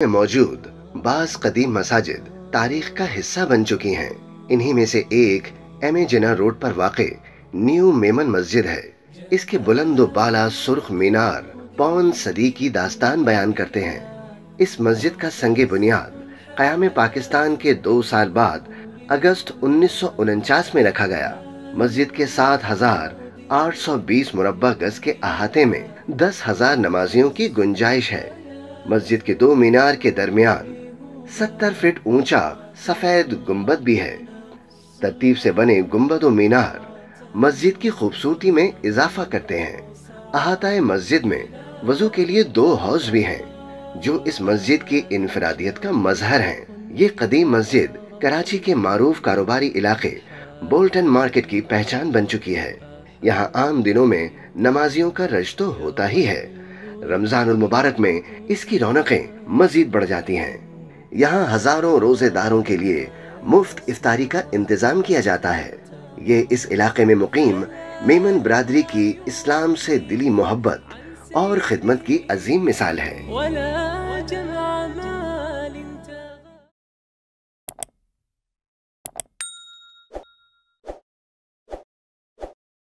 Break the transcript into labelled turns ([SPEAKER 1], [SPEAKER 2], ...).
[SPEAKER 1] موجود بعض قدیم مساجد تاریخ کا حصہ بن چکی ہیں۔ انہی میں سے ایک ایم اے جناح روڈ پر واقع نیو میمن مسجد ہے۔ اس کے بلند و بالا سرخ مینار پون صدی کی داستان بیان کرتے ہیں۔ اس مسجد کا سنگ بنیاد قیام پاکستان کے 2 سال بعد اگست 1949 میں رکھا گیا۔ مسجد کے 7,820 مربع گز کے احاطے میں 10,000 نمازیوں کی گنجائش ہے۔ مسجد کے 2 مینار کے درمیان 70 فٹ اونچا سفید گنبد بھی ہے۔ ترتیب سے بنے گنبد و مینار مسجد کی خوبصورتی میں اضافہ کرتے ہیں۔ احاطہ مسجد میں وضو کے لیے 2 حوض بھی ہیں جو اس مسجد کی انفرادیت کا مظہر ہیں۔ یہ قدیم مسجد کراچی کے معروف کاروباری علاقے بولٹن مارکیٹ کی پہچان بن چکی ہے۔ یہاں عام دنوں میں نمازیوں کا رش تو ہوتا ہی ہے، رمضان المبارک میں اس کی رونقیں مزید بڑھ جاتی ہیں۔ یہاں ہزاروں روزے داروں کے لیے مفت افطاری کا انتظام کیا جاتا ہے۔ یہ اس علاقے میں مقیم میمن برادری کی اسلام سے دلی محبت اور خدمت کی عظیم مثال ہے۔